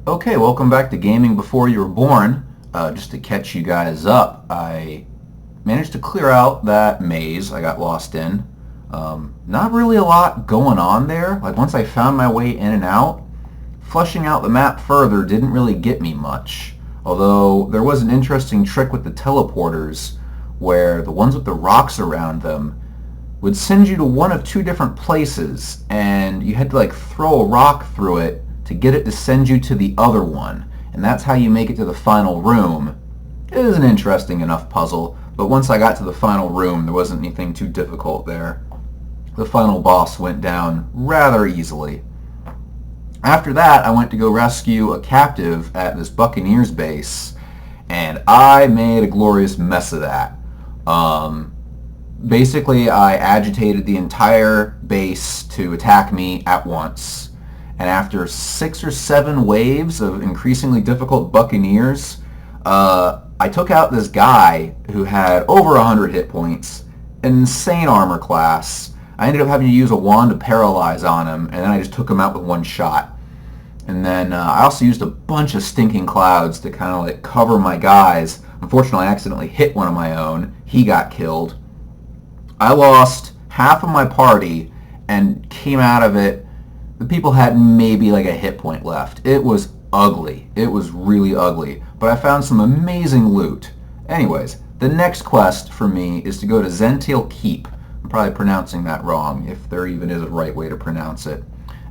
Okay, welcome back to Gaming Before You Were Born. Just to catch you guys up, I managed to clear out that maze I got lost in. Not really a lot going on there. Like once I found my way in and out, flushing out the map further didn't really get me much. Although there was an interesting trick with the teleporters where the ones with the rocks around them would send you to one of two different places and you had to like throw a rock through it to get it to send you to the other one, and that's how you make it to the final room. It is an interesting enough puzzle, but once I got to the final room, there wasn't anything too difficult there. The final boss went down rather easily. After that, I went to go rescue a captive at this Buccaneers base, and I made a glorious mess of that. Basically, I agitated the entire base to attack me at once. And after 6 or 7 waves of increasingly difficult Buccaneers, I took out this guy who had over 100 hit points, an insane armor class. I ended up having to use a wand to paralyze on him, and then I just took him out with one shot. And then I also used a bunch of stinking clouds to kind of like cover my guys. Unfortunately, I accidentally hit one of my own. He got killed. I lost half of my party and came out of it. The people had maybe like a hit point left. It was ugly. It was really ugly. But I found some amazing loot. Anyways, the next quest for me is to go to Zhentil Keep. I'm probably pronouncing that wrong, if there even is a right way to pronounce it.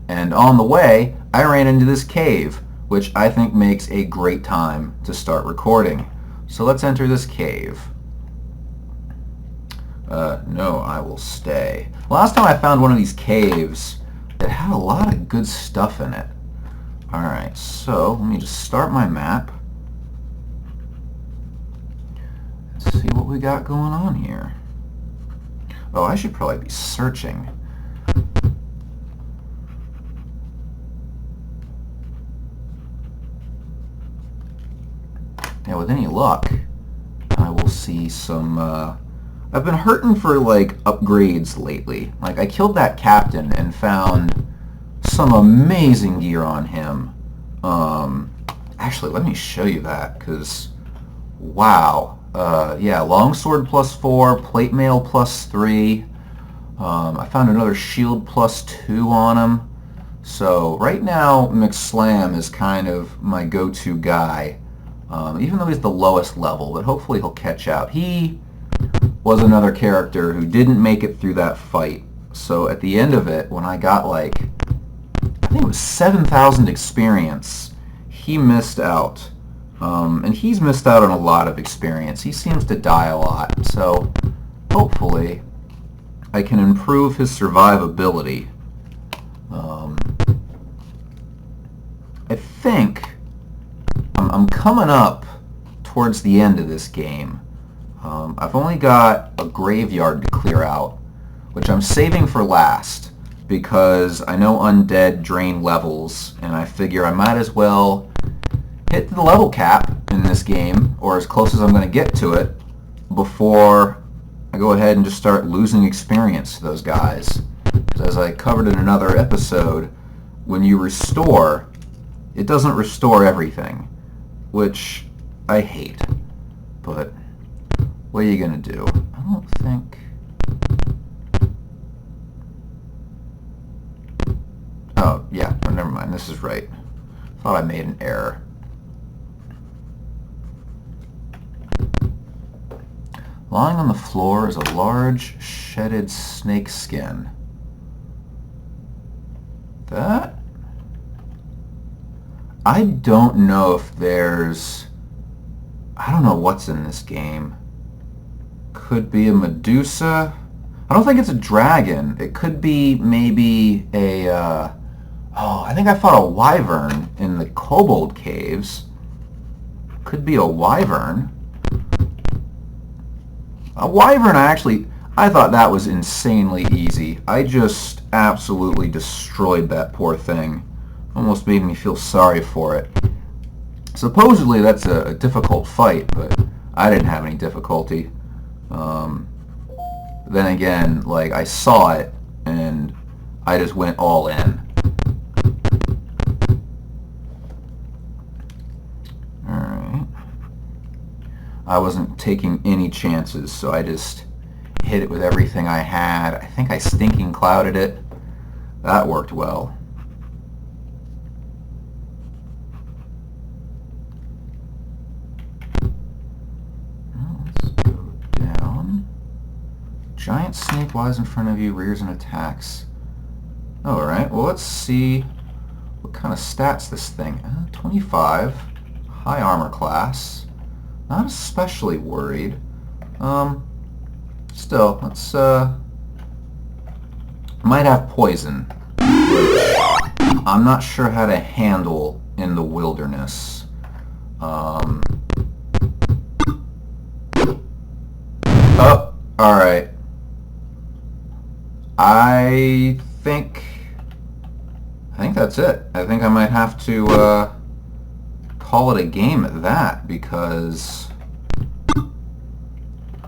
And on the way, I ran into this cave, which I think makes a great time to start recording. So let's enter this cave. No, I will stay. Last time I found one of these caves, it had a lot of good stuff in it. Alright, so let me just start my map. Let's see what we got going on here. Oh, I should probably be searching. Yeah, with any luck, I will see some, I've been hurting for, like, upgrades lately. Like, I killed that captain and found some amazing gear on him. Actually, let me show you that, because, wow. Yeah, longsword +4, plate mail +3. I found another shield +2 on him. So, right now, McSlam is kind of my go-to guy. Even though he's the lowest level, but hopefully he'll catch out. He was another character who didn't make it through that fight. So at the end of it, when I got like, I think it was 7,000 experience, he missed out. And he's missed out on a lot of experience. He seems to die a lot. So hopefully I can improve his survivability. I think I'm coming up towards the end of this game. I've only got a graveyard to clear out, which I'm saving for last because I know undead drain levels, and I figure I might as well hit the level cap in this game, or as close as I'm going to get to it, before I go ahead and just start losing experience to those guys. Because as I covered in another episode, when you restore, it doesn't restore everything, which I hate. But what are you going to do? I don't think... Oh, yeah, oh, never mind, this is right. Thought I made an error. Lying on the floor is a large, shedded snake skin. That... I don't know if there's... I don't know what's in this game. Could be a Medusa. I don't think it's a dragon. It could be maybe a... oh, I think I fought a wyvern in the kobold caves. Could be a wyvern. A wyvern, I thought that was insanely easy. I just absolutely destroyed that poor thing. Almost made me feel sorry for it. Supposedly that's a difficult fight, but I didn't have any difficulty. Then again, like, I saw it, and I just went all in. I wasn't taking any chances, so I just hit it with everything I had. I think I stinking clouded it. That worked well. Let's go down. Giant snake lies in front of you, rears and attacks. Alright, well let's see what kind of stats this thing. 25. High armor class. Not especially worried. Still, let's, might have poison, which I'm not sure how to handle in the wilderness. Oh, alright. I think that's it. I think I might have to, call it a game at that, because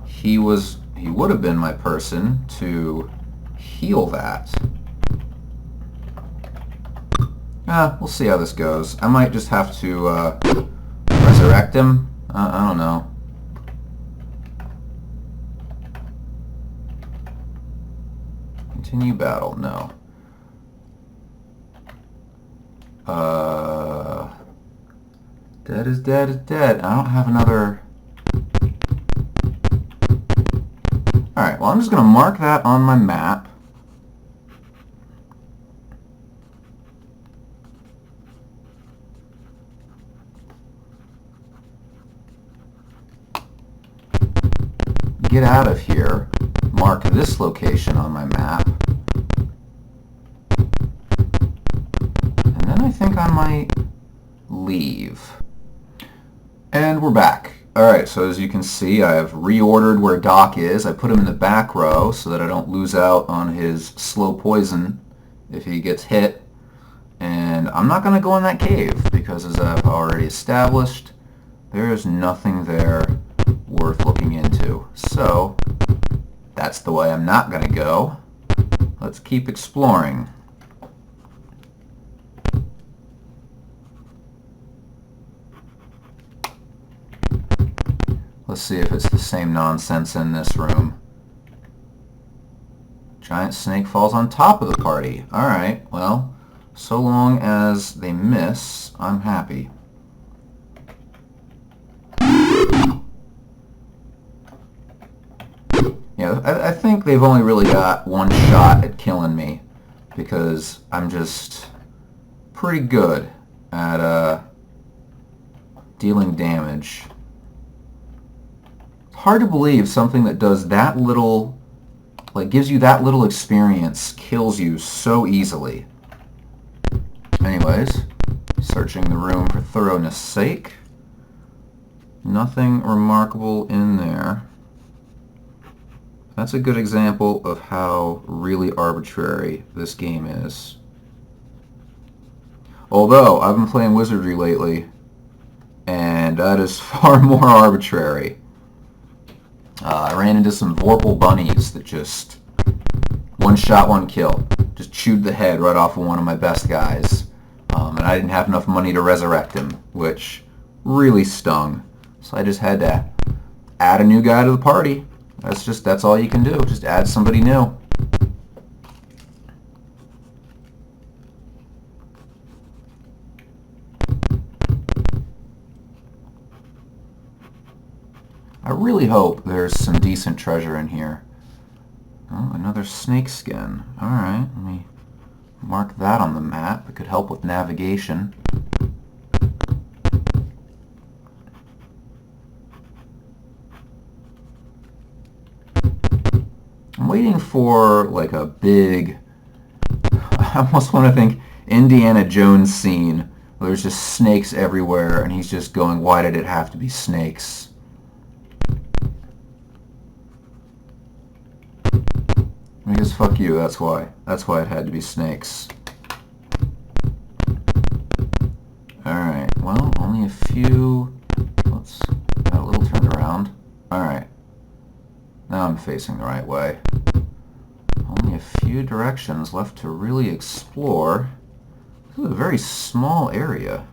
he would have been my person to heal that. We'll see how this goes. I might just have to resurrect him. I don't know. Continue battle. No. Dead is dead is dead. I don't have another... Alright, well I'm just going to mark that on my map. Get out of here. Mark this location on my map. And then I think I might leave. And we're back. Alright, so as you can see, I've reordered where Doc is. I put him in the back row so that I don't lose out on his slow poison if he gets hit. And I'm not going to go in that cave because, as I've already established, there is nothing there worth looking into. So, that's the way I'm not going to go. Let's keep exploring. Let's see if it's the same nonsense in this room. Giant snake falls on top of the party. Alright, well, so long as they miss, I'm happy. Yeah, I think they've only really got one shot at killing me because I'm just pretty good at dealing damage. Hard to believe something that does that little, like gives you that little experience, kills you so easily. Anyways, searching the room for thoroughness' sake. Nothing remarkable in there. That's a good example of how really arbitrary this game is. Although, I've been playing Wizardry lately, and that is far more arbitrary. I ran into some Vorpal bunnies that just one shot, one kill. Just chewed the head right off of one of my best guys. And I didn't have enough money to resurrect him, which really stung. So I just had to add a new guy to the party. That's all you can do. Just add somebody new. I really hope there's some decent treasure in here. Oh, another snake skin. Alright, let me mark that on the map. It could help with navigation. I'm waiting for like a big, I almost want to think Indiana Jones scene where there's just snakes everywhere and he's just going, why did it have to be snakes? I guess fuck you, that's why. That's why it had to be snakes. Alright, well, only a few... Let's... got a little turned around. Alright. Now I'm facing the right way. Only a few directions left to really explore. This is a very small area.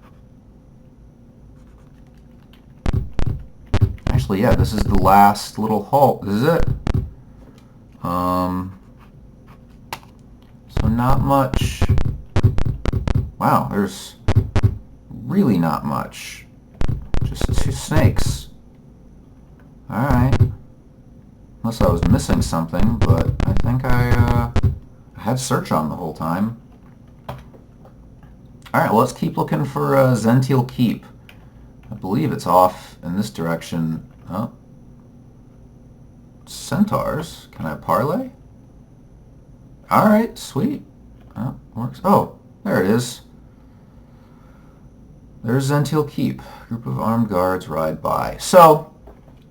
I Actually, yeah, this is the last little halt. This is it. So not much. Wow, there's really not much. Just 2 snakes. Alright. Unless I was missing something, but I think I had search on the whole time. Alright, well, let's keep looking for Zhentil Keep. I believe it's off in this direction. Oh. Centaurs? Can I parlay? Alright, sweet. Oh, works. Oh, there it is. There's Zhentil Keep. Group of armed guards ride by. So,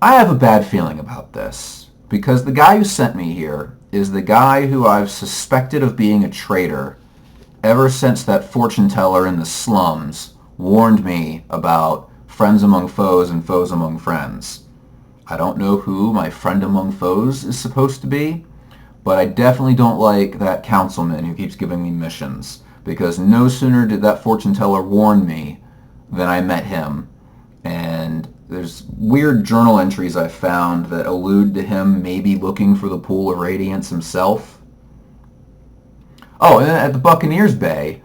I have a bad feeling about this, because the guy who sent me here is the guy who I've suspected of being a traitor ever since that fortune teller in the slums warned me about friends among foes and foes among friends. I don't know who my friend among foes is supposed to be, but I definitely don't like that councilman who keeps giving me missions, because no sooner did that fortune teller warn me than I met him. And there's weird journal entries I found that allude to him maybe looking for the pool of Radiance himself. Oh, and at the Buccaneers Bay,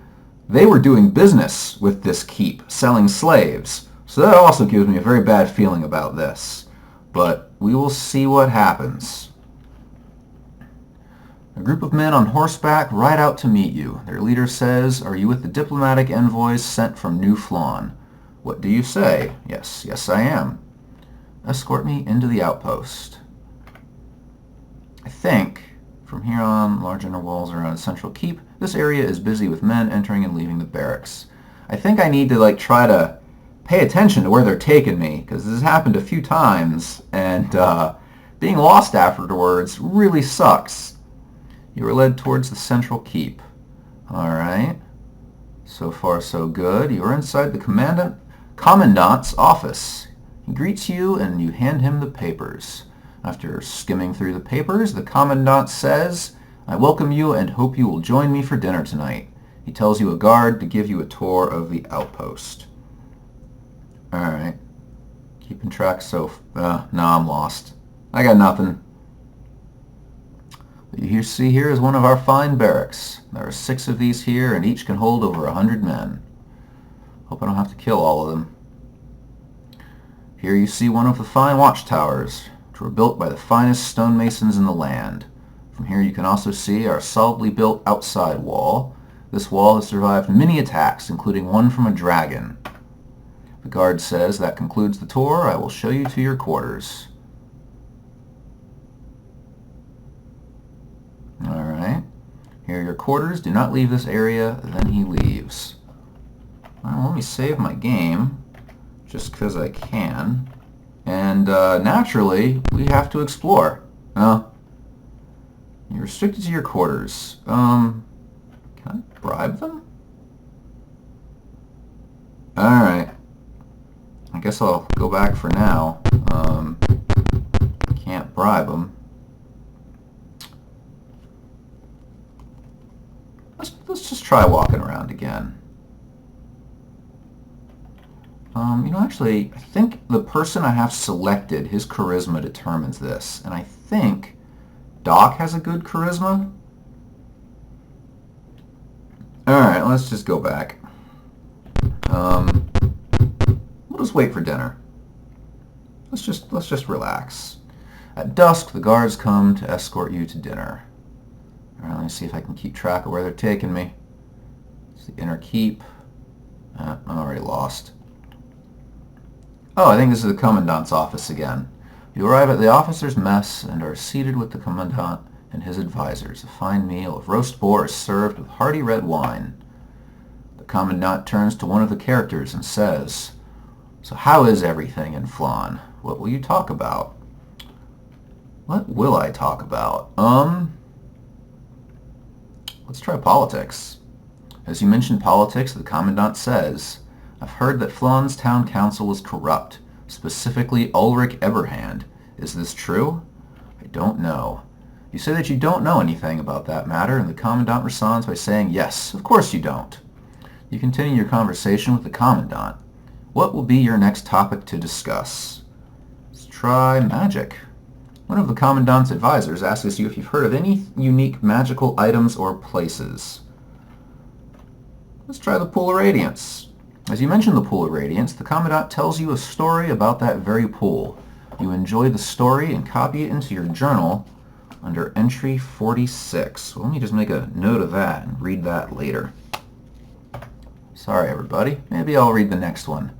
they were doing business with this keep, selling slaves. So that also gives me a very bad feeling about this. But we will see what happens. A group of men on horseback ride out to meet you. Their leader says, "Are you with the diplomatic envoys sent from New Flawn?" "What do you say?" "Yes, yes I am." "Escort me into the outpost." I think, from here on, large inner walls around Central Keep. This area is busy with men entering and leaving the barracks. I think I need to try to pay attention to where they're taking me, because this has happened a few times, and being lost afterwards really sucks. You were led towards the Central Keep. Alright. So far so good. You are inside the Commandant's office. He greets you and you hand him the papers. After skimming through the papers, the Commandant says, "I welcome you and hope you will join me for dinner tonight." He tells you a guard to give you a tour of the outpost. Alright. Keeping track so... no, I'm lost. I got nothing. What you see here is one of our fine barracks. There are 6 of these here, and each can hold over 100 men. Hope I don't have to kill all of them. Here you see one of the fine watchtowers, which were built by the finest stonemasons in the land. From here you can also see our solidly built outside wall. This wall has survived many attacks, including one from a dragon. The guard says that concludes the tour. I will show you to your quarters. Alright. Here are your quarters. Do not leave this area. Then he leaves. Well, let me save my game, just because I can. And naturally, we have to explore. You're restricted to your quarters. Can I bribe them? Alright. I guess I'll go back for now. Can't bribe them. Let's just try walking around again. Actually, I think the person I have selected, his charisma determines this. And I think Doc has a good charisma. Alright, let's just go back. We'll just wait for dinner. Let's just relax. At dusk, the guards come to escort you to dinner. Alright, let me see if I can keep track of where they're taking me. It's the inner keep. I'm already lost. Oh, I think this is the Commandant's office again. You arrive at the officers' mess and are seated with the Commandant and his advisors. A fine meal of roast boar is served with hearty red wine. The Commandant turns to one of the characters and says, "So how is everything in Flan? What will you talk about?" What will I talk about? Let's try politics. As you mentioned politics, the Commandant says, "I've heard that Flan's town council is corrupt, specifically Ulrich Eberhand. Is this true?" "I don't know." You say that you don't know anything about that matter, and the Commandant responds by saying, "Yes, of course you don't." You continue your conversation with the Commandant. What will be your next topic to discuss? Let's try magic. One of the Commandant's advisors asks you if you've heard of any unique magical items or places. Let's try the Pool of Radiance. As you mention the Pool of Radiance, the Commandant tells you a story about that very pool. You enjoy the story and copy it into your journal under entry 46. Well, let me just make a note of that and read that later. Sorry, everybody. Maybe I'll read the next one.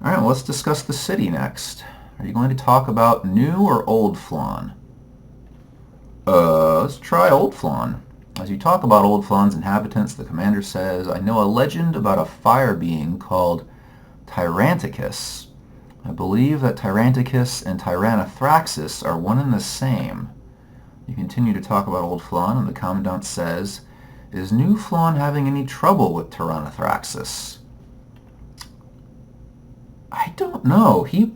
All right, well, let's discuss the city next. Are you going to talk about New or Old Flan? Let's try Old Flan. As you talk about Old Flan's inhabitants, the commander says, I know a legend about a fire being called Tyranticus. I believe that Tyranticus and Tyrannothraxis are one and the same. You continue to talk about Old Flan, and the Commandant says, is New Flan having any trouble with Tyrannothraxis? I don't know. He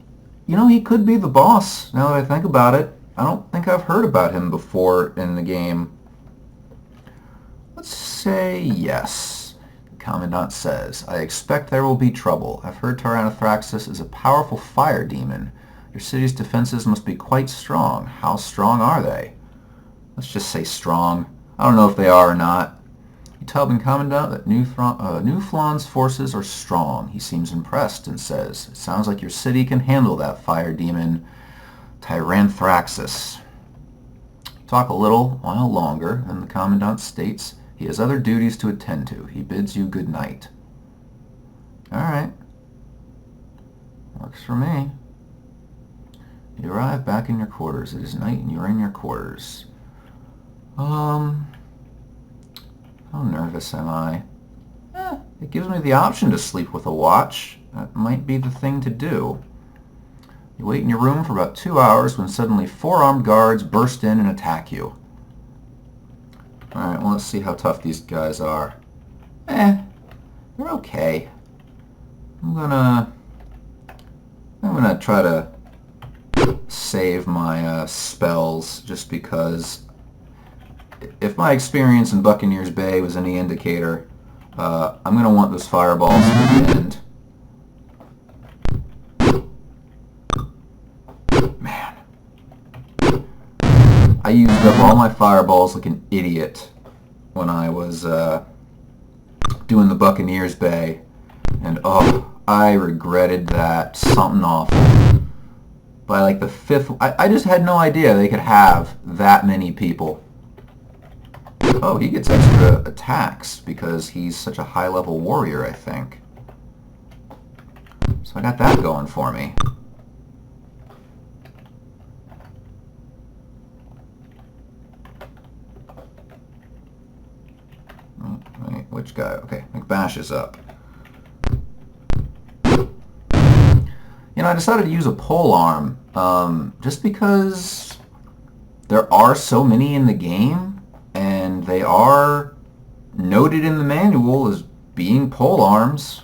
could be the boss, now that I think about it. I don't think I've heard about him before in the game. Let's say yes. The Commandant says, I expect there will be trouble. I've heard Tyrannothraxis is a powerful fire demon. Your city's defenses must be quite strong. How strong are they? Let's just say strong. I don't know if they are or not. You tell the Commandant that New Flan's forces are strong. He seems impressed and says, it sounds like your city can handle that fire demon, Tyrannothraxis. Talk a little while longer, then the Commandant states he has other duties to attend to. He bids you good night. All right. Works for me. You arrive back in your quarters. It is night and you are in your quarters. How nervous am I? It gives me the option to sleep with a watch. That might be the thing to do. You wait in your room for about 2 hours when suddenly 4 armed guards burst in and attack you. Alright, well, let's see how tough these guys are. They're okay. I'm gonna try to save my spells just because if my experience in Buccaneers Bay was any indicator, I'm going to want those fireballs at the end. Man. I used up all my fireballs like an idiot when I was doing the Buccaneers Bay, and I regretted that something awful. By like the 5th, I just had no idea they could have that many people. Oh, he gets extra attacks because he's such a high-level warrior, I think. So I got that going for me. Wait, which guy? Okay, McBash is up. I decided to use a polearm just because there are so many in the game, and they are noted in the manual as being polearms.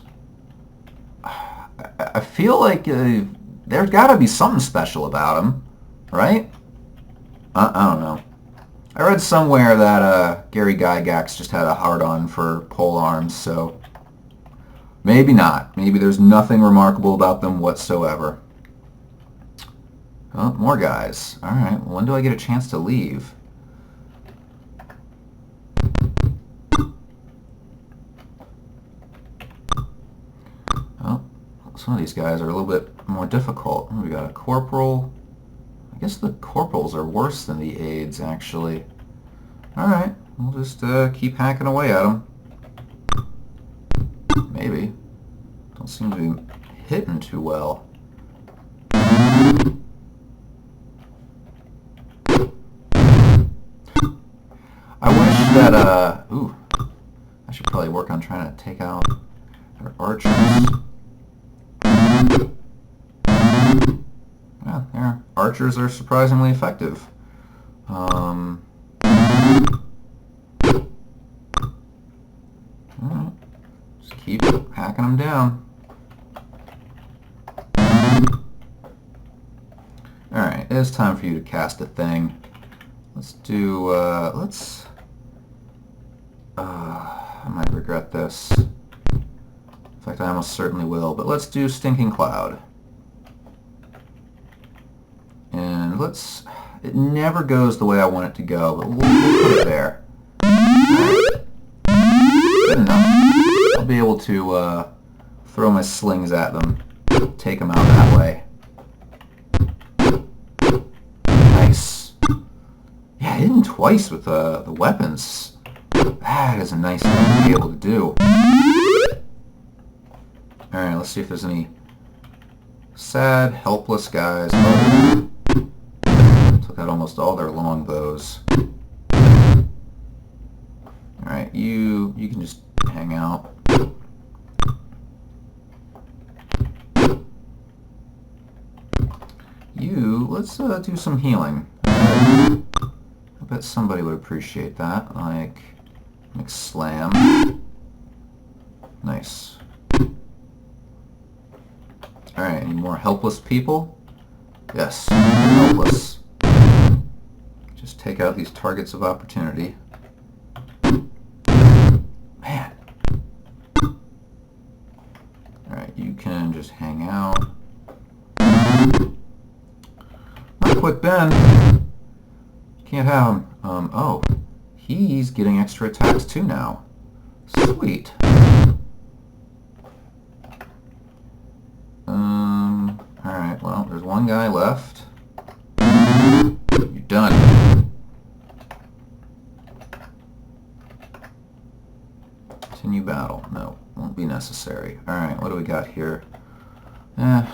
I feel like there's got to be something special about them, right? I don't know. I read somewhere that Gary Gygax just had a hard-on for polearms, so maybe not. Maybe there's nothing remarkable about them whatsoever. Oh, more guys. Alright, when do I get a chance to leave? Oh, some of these guys are a little bit more difficult. We got a corporal. I guess the corporals are worse than the aides, actually. Alright, we'll just keep hacking away at them. Maybe. Don't seem to be hitting too well. I wish that, ooh, I should probably work on trying to take out their archers. Yeah, their archers are surprisingly effective. Just keep hacking them down. Alright, it's time for you to cast a thing. Let's do, I might regret this. In fact, I almost certainly will, but let's do Stinking Cloud. And let's... It never goes the way I want it to go, but we'll put it there. Right. Good enough. I'll be able to throw my slings at them, take them out that way. Nice. Yeah, I hit him twice with the weapons. That is a nice thing to be able to do. Alright, let's see if there's any sad, helpless guys. Oh, took out almost all their longbows. Alright, you can just hang out. Let's do some healing. I bet somebody would appreciate that, like McSlam. Nice. Alright, any more helpless people? Yes, helpless. Just take out these targets of opportunity. Man. Alright, you can just hang out. Not quick Ben. Can't have him. Oh. He's getting extra attacks too now. Sweet. Alright, well, there's one guy left. You're done. Continue battle. No, won't be necessary. Alright, what do we got here? Nothing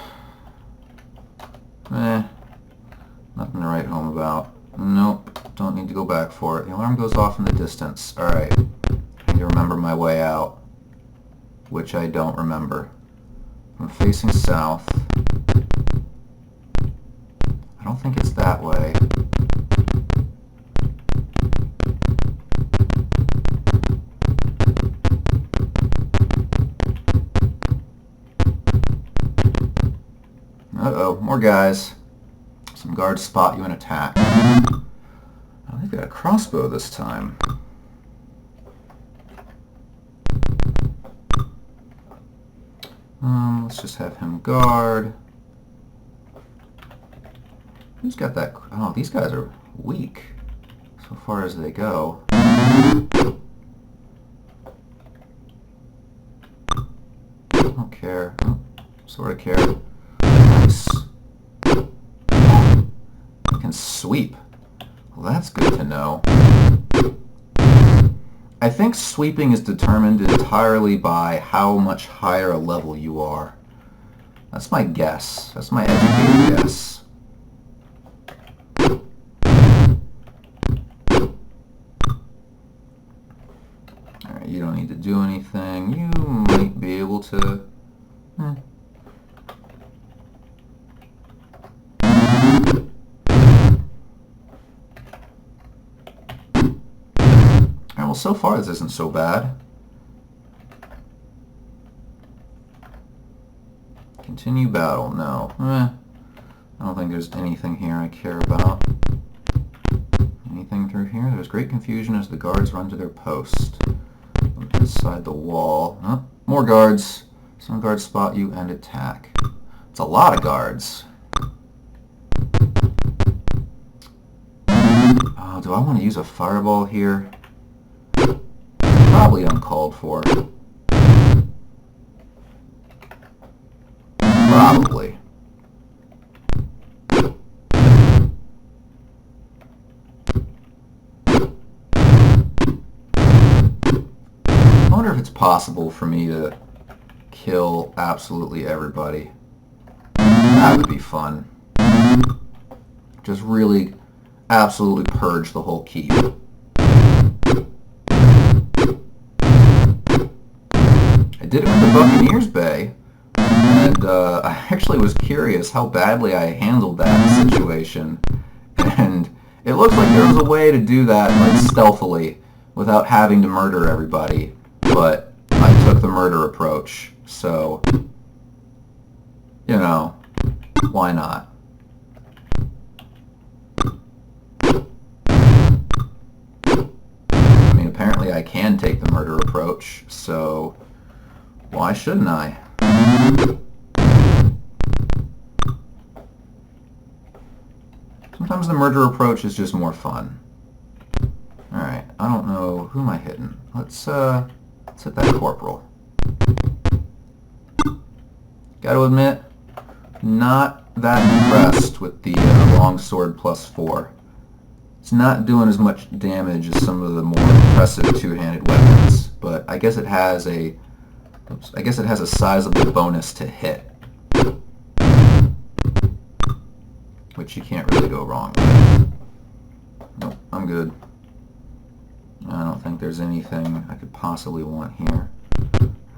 to write home about. Nope, don't need to go back for it. The alarm goes off in the distance. Alright, I need to remember my way out, which I don't remember. I'm facing south. I don't think it's that way. Uh-oh, more guys. Some guards spot you and attack. Oh, they've got a crossbow this time. Let's just have him guard. Who's got that? Oh, these guys are weak so far as they go. I don't care. Oh, sort of care. Nice. I can sweep. Well, that's good to know. I think sweeping is determined entirely by how much higher a level you are. That's my guess. That's my educated guess. Alright, you don't need to do anything. You might be able to... Well, so far this isn't so bad. Continue battle. No. I don't think there's anything here I care about. Anything through here? There's great confusion as the guards run to their post. Inside the wall. Oh, more guards. Some guards spot you and attack. It's a lot of guards. Oh, do I want to use a fireball here? Probably uncalled for. Probably. I wonder if it's possible for me to kill absolutely everybody. That would be fun. Just really absolutely purge the whole keep. I did it with the Buccaneers Bay, and I actually was curious how badly I handled that situation, and it looks like there was a way to do that like stealthily without having to murder everybody, but I took the murder approach, so, you know, why not? I mean, apparently I can take the murder approach, so... why shouldn't I? sometimes the murder approach is just more fun. Alright, I don't know. Who am I hitting? Let's hit that corporal. Gotta admit, not that impressed with the longsword +4. It's not doing as much damage as some of the more impressive two-handed weapons, but I guess it has a sizable bonus to hit, which you can't really go wrong with. Nope, I'm good. I don't think there's anything I could possibly want here.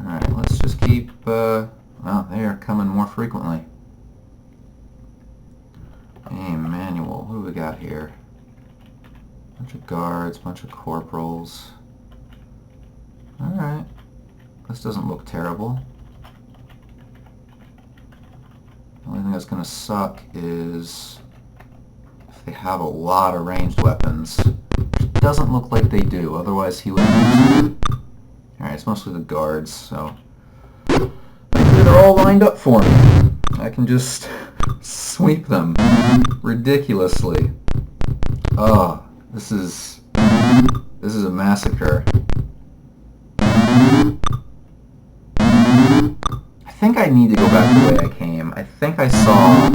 Alright, let's just keep, well, they are coming more frequently. Hey, manual, who do we got here? Bunch of guards, bunch of corporals. Alright, this doesn't look terrible. The only thing that's going to suck is if they have a lot of ranged weapons. Which doesn't look like they do, otherwise he would have used it. Alright, it's mostly the guards, so thankfully they're all lined up for me. I can just sweep them ridiculously. Oh, this is a massacre. I think I need to go back the way I came. I think I saw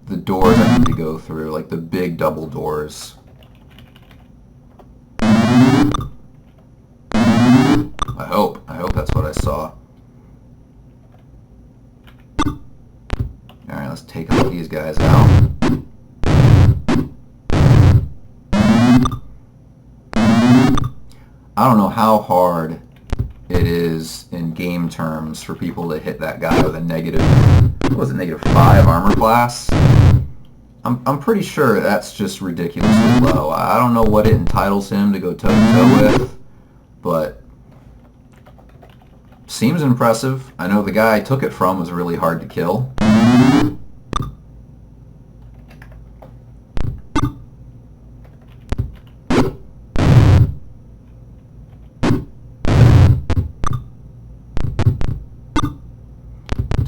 the doors I need to go through, like the big double doors. I hope that's what I saw. Alright, let's take all these guys out. I don't know how hard it is in game terms for people to hit that guy with a -5 armor class. I'm pretty sure that's just ridiculously low. I don't know what it entitles him to go toe-to-toe with, but seems impressive. I know the guy I took it from was really hard to kill.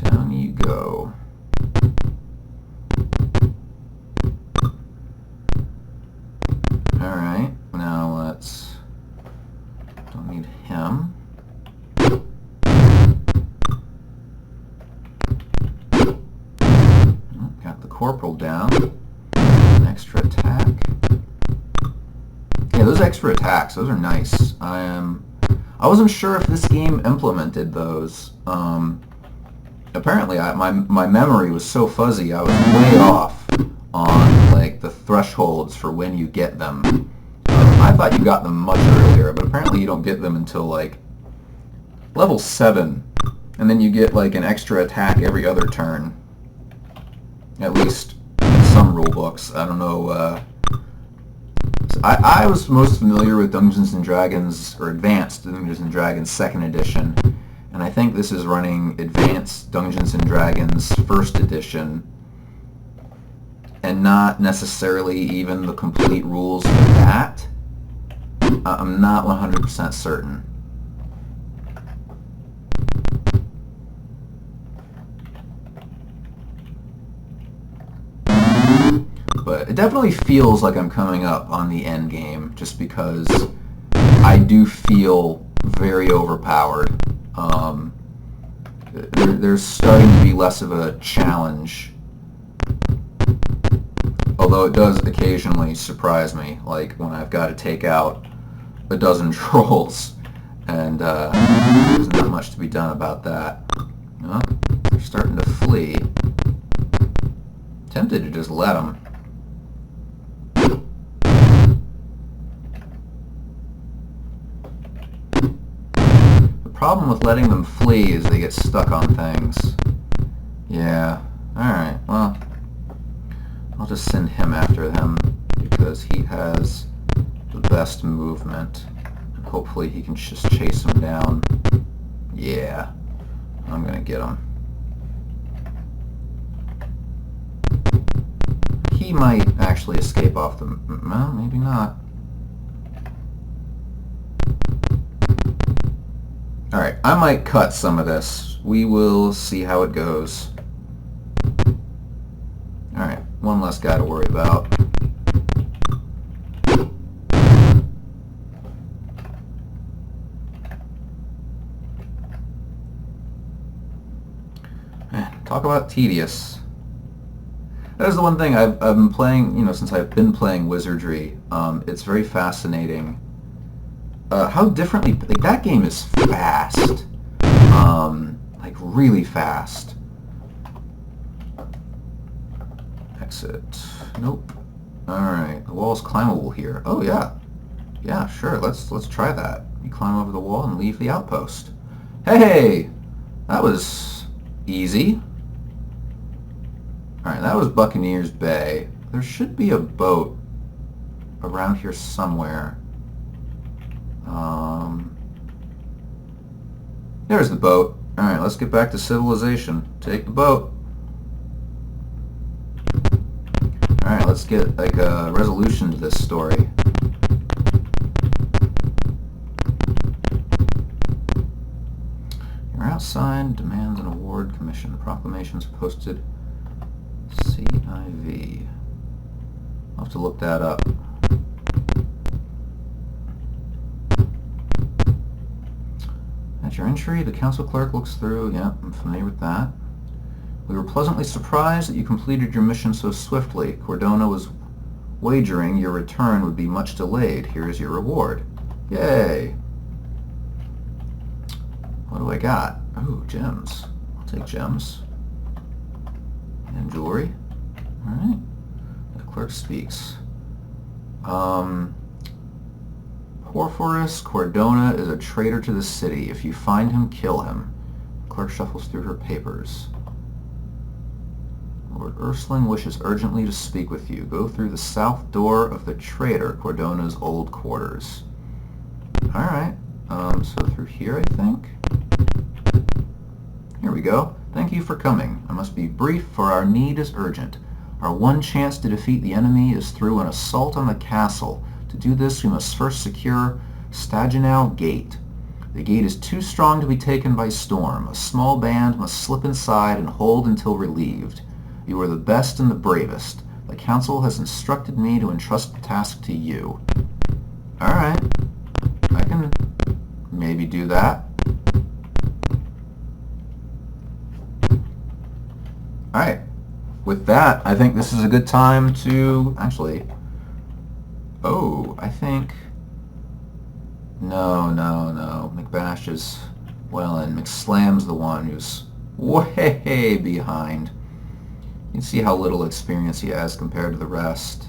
Down you go. Alright, now let's... don't need him. Got the corporal down. An extra attack. Yeah, those extra attacks, those are nice. I wasn't sure if this game implemented those. Apparently, my memory was so fuzzy, I was way off on like the thresholds for when you get them. I thought you got them much earlier, but apparently you don't get them until like level 7, and then you get like an extra attack every other turn. At least in some rulebooks. I don't know. I was most familiar with Dungeons & Dragons, or Advanced Dungeons & Dragons 2nd edition, and I think this is running Advanced Dungeons & Dragons 1st edition, and not necessarily even the complete rules for that. I'm not 100% certain. But it definitely feels like I'm coming up on the end game, just because I do feel very overpowered. There's starting to be less of a challenge, although it does occasionally surprise me, like when I've got to take out a dozen trolls, and there's not much to be done about that. Oh, they're starting to flee. Tempted to just let them. The problem with letting them flee is they get stuck on things. Yeah, alright, well, I'll just send him after them because he has the best movement. Hopefully he can just chase them down. Yeah, I'm gonna get him. He might actually escape off the... well, maybe not. Alright, I might cut some of this. We will see how it goes. Alright, one less guy to worry about. Talk about tedious. That is the one thing I've been playing, since I've been playing Wizardry. It's very fascinating. How differently, like, that game is fast. Like, really fast. Exit. Nope. Alright, the wall's climbable here. Oh, yeah. Yeah, sure, let's try that. You climb over the wall and leave the outpost. Hey! That was easy. Alright, that was Buccaneers Bay. There should be a boat around here somewhere. There's the boat. Alright, let's get back to civilization. Take the boat. Alright, let's get like a resolution to this story. You're outside, demands an award commission. Proclamations posted. CIV. I'll have to look that up. At your entry, the council clerk looks through. Yeah, I'm familiar with that. We were pleasantly surprised that you completed your mission so swiftly. Cordona was wagering your return would be much delayed. Here is your reward. Yay! What do I got? Ooh, gems. I'll take gems. And jewelry. Alright. The clerk speaks. Porphyris Cordona is a traitor to the city. If you find him, kill him. The clerk shuffles through her papers. Lord Ursuling wishes urgently to speak with you. Go through the south door of the traitor, Cordona's old quarters. Alright. So through here, I think. Here we go. Thank you for coming. I must be brief, for our need is urgent. Our one chance to defeat the enemy is through an assault on the castle. To do this, we must first secure Stagenau Gate. The gate is too strong to be taken by storm. A small band must slip inside and hold until relieved. You are the best and the bravest. The council has instructed me to entrust the task to you. Alright. I can maybe do that. Alright. With that, I think this is a good time to actually... Oh, I think... No. McBash is well, and McSlam's the one who's way behind. You can see how little experience he has compared to the rest.